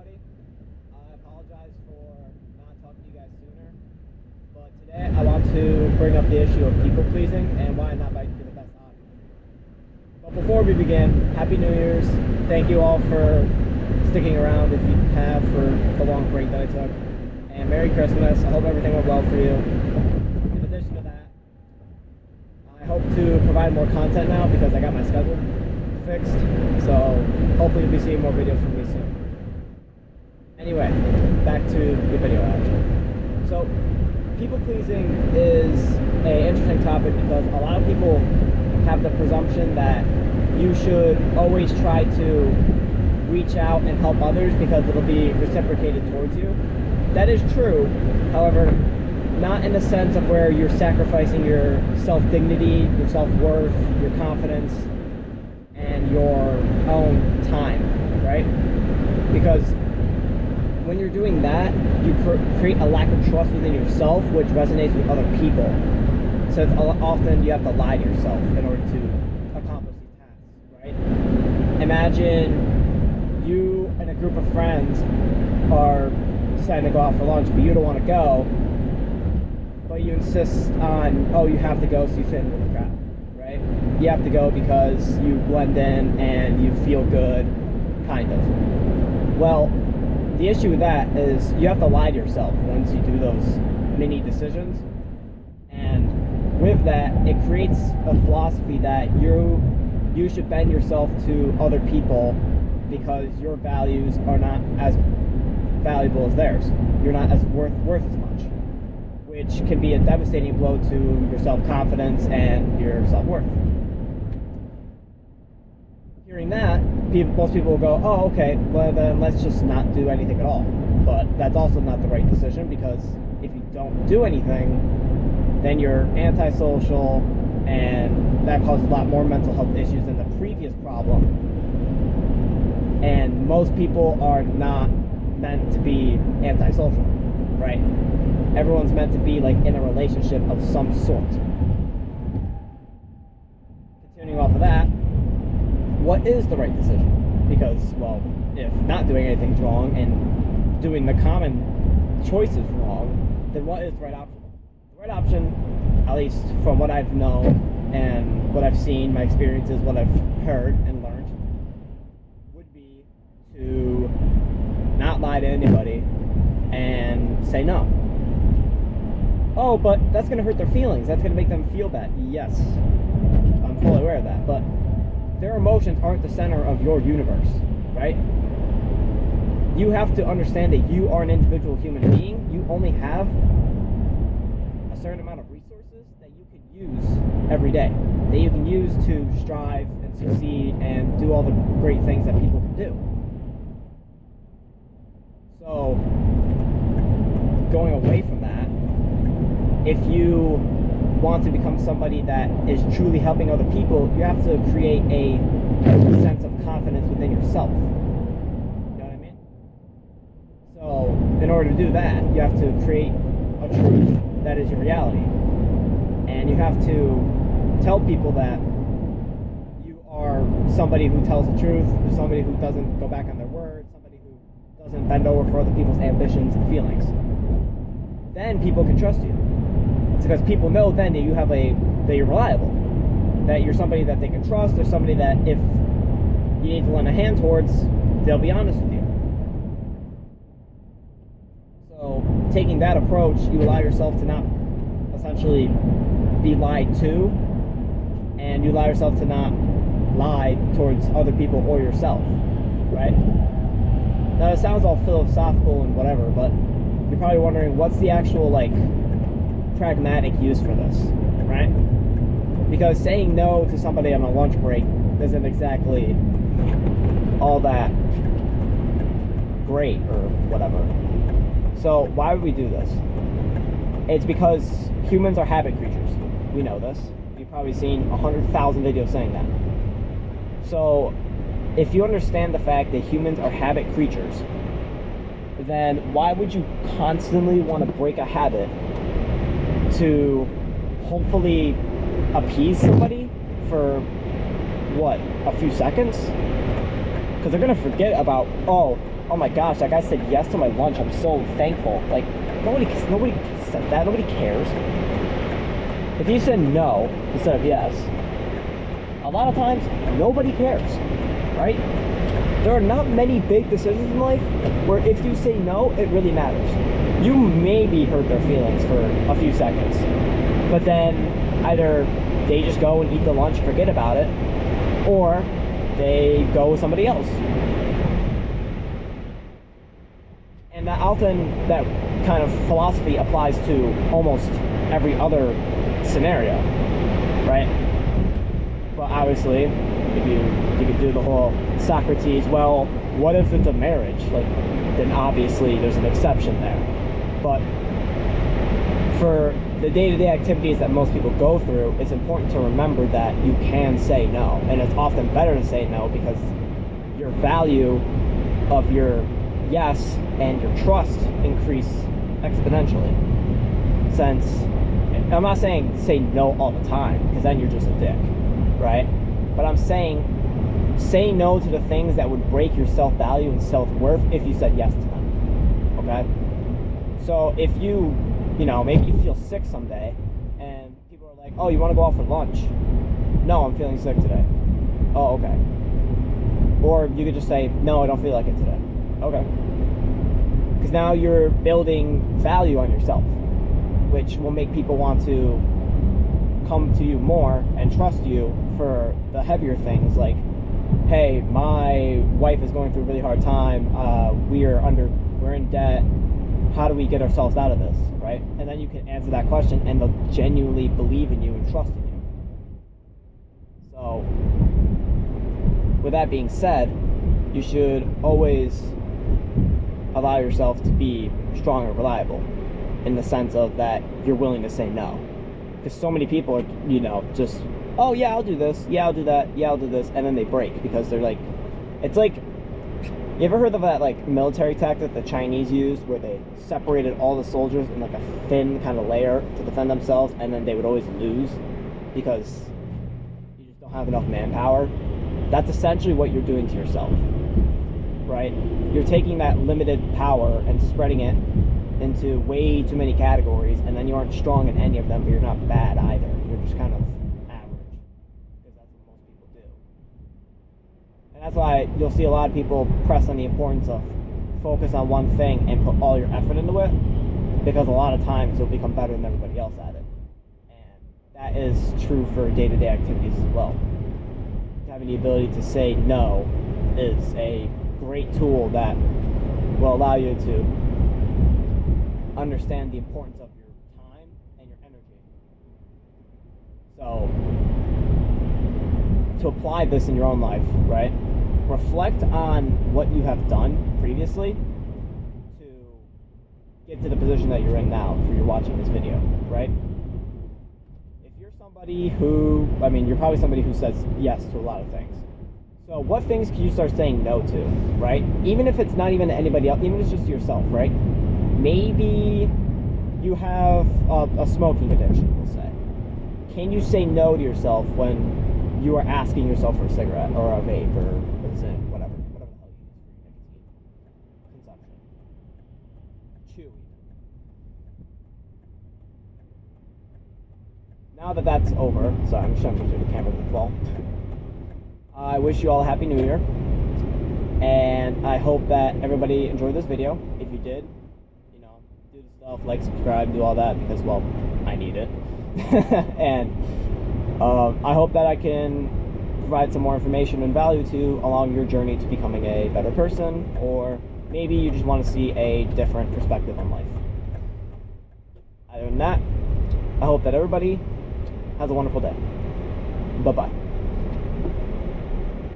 everybody. I apologize for not talking to you guys sooner, but today I want to bring up the issue of people pleasing and why not might be the best option. But before we begin, Happy New Year's. Thank you all for sticking around if you have for the long break that I took. And Merry Christmas. I hope everything went well for you. In addition to that, I hope to provide more content now because I got my schedule fixed. So hopefully you'll be seeing more videos from me soon. Anyway, back to the video action. So people pleasing is an interesting topic because a lot of people have the presumption that you should always try to reach out and help others because it'll be reciprocated towards you. That is true, however, not in the sense of where you're sacrificing your self-dignity, your self-worth, your confidence, and your own time, right? Because when you're doing that, you create a lack of trust within yourself, which resonates with other people. So it's often you have to lie to yourself in order to accomplish these tasks, right? Imagine you and a group of friends are deciding to go out for lunch, but you don't want to go, but you insist on, oh, you have to go so you fit in with the crowd, right? You have to go because you blend in and you feel good, kind of. Well, the issue with that is you have to lie to yourself once you do those mini decisions, and with that, it creates a philosophy that you should bend yourself to other people because your values are not as valuable as theirs. You're not as worth as much, which can be a devastating blow to your self-confidence and your self-worth. Hearing that, most people will go, oh, okay, well then let's just not do anything at all. But that's also not the right decision, because if you don't do anything, then you're antisocial, and that causes a lot more mental health issues than the previous problem. And most people are not meant to be antisocial, right? Everyone's meant to be like in a relationship of some sort. Continuing off of that, what is the right decision? Because, well, if not doing anything's wrong and doing the common choice is wrong, then what is the right option? The right option, at least from what I've known and what I've seen, my experiences, what I've heard and learned, would be to not lie to anybody and say no. Oh, but that's going to hurt their feelings. That's going to make them feel bad. Yes, I'm fully aware of that, but their emotions aren't the center of your universe, right? You have to understand that you are an individual human being. You only have a certain amount of resources that you can use every day, that you can use to strive and succeed and do all the great things that people can do. So, going away from that, if you want to become somebody that is truly helping other people, you have to create a sense of confidence within yourself. You know what I mean? So, in order to do that, you have to create a truth that is your reality. And you have to tell people that you are somebody who tells the truth, somebody who doesn't go back on their word, somebody who doesn't bend over for other people's ambitions and feelings. Then people can trust you. It's because people know then that that you're reliable, that you're somebody that they can trust, or somebody that if you need to lend a hand towards, they'll be honest with you. So taking that approach, you allow yourself to not essentially be lied to, and you allow yourself to not lie towards other people or yourself, right? Now it sounds all philosophical and whatever, but you're probably wondering, what's the actual pragmatic use for this, right? Because saying no to somebody on a lunch break isn't exactly all that great or whatever. So why would we do this? It's because humans are habit creatures. We know this. You've probably seen 100,000 videos saying that. So if you understand the fact that humans are habit creatures, then why would you constantly want to break a habit to hopefully appease somebody for what, a few seconds? Because they're going to forget about, oh, oh my gosh, that guy said yes to my lunch, I'm so thankful. Like, nobody says that, nobody cares. If you said no instead of yes, a lot of times, nobody cares, right? There are not many big decisions in life where if you say no, it really matters. You maybe hurt their feelings for a few seconds, but then either they just go and eat the lunch, forget about it, or they go with somebody else. And that often, that kind of philosophy applies to almost every other scenario, right? But obviously, if you could do the whole Socrates, well, what if it's a marriage? Like, then obviously there's an exception there. But for the day-to-day activities that most people go through, it's important to remember that you can say no. And it's often better to say no because your value of your yes and your trust increase exponentially. Since, I'm not saying say no all the time, because then you're just a dick, right? But I'm saying say no to the things that would break your self-value and self-worth if you said yes to them, okay? So if you know, maybe you feel sick someday and people are like, oh, you want to go out for lunch? No, I'm feeling sick today. Oh, okay. Or you could just say, no, I don't feel like it today. Okay. Because now you're building value on yourself, which will make people want to come to you more and trust you for the heavier things, like, hey, my wife is going through a really hard time, we're in debt, how do we get ourselves out of this, right? And then you can answer that question and they'll genuinely believe in you and trust in you. So with that being said, you should always allow yourself to be strong and reliable, in the sense of that you're willing to say no. Because so many people are, you know, just, oh yeah, I'll do this, yeah, I'll do that, yeah, I'll do this, and then they break because they're like, it's like, you ever heard of that like military tactic the Chinese used where they separated all the soldiers in like a thin kind of layer to defend themselves, and then they would always lose because you just don't have enough manpower? That's essentially what you're doing to yourself, right? You're taking that limited power and spreading it into way too many categories, and then you aren't strong in any of them, but you're not bad either. You're just kind of average, because that's what most people do. And that's why you'll see a lot of people press on the importance of focus on one thing and put all your effort into it, because a lot of times you'll become better than everybody else at it. And that is true for day-to-day activities as well. Having the ability to say no is a great tool that will allow you to understand the importance of your time and your energy. So, to apply this in your own life, right? Reflect on what you have done previously to get to the position that you're in now if you're watching this video, right? If you're somebody who, I mean, you're probably somebody who says yes to a lot of things. So what things can you start saying no to, right? Even if it's not even anybody else, even if it's just yourself, right? Maybe you have a smoking addiction, we'll say. Can you say no to yourself when you are asking yourself for a cigarette or a vape or a Zyn, whatever the hell you use for nicotine consumption? Chew. Now that that's over, sorry, I'm just trying to picture the camera to the fall. I wish you all a Happy New Year, and I hope that everybody enjoyed this video. If you did, you know, do the stuff, like, subscribe, do all that, because, well, I need it. And I hope that I can provide some more information and value to you along your journey to becoming a better person, or maybe you just want to see a different perspective on life. Other than that, I hope that everybody has a wonderful day. Bye-bye.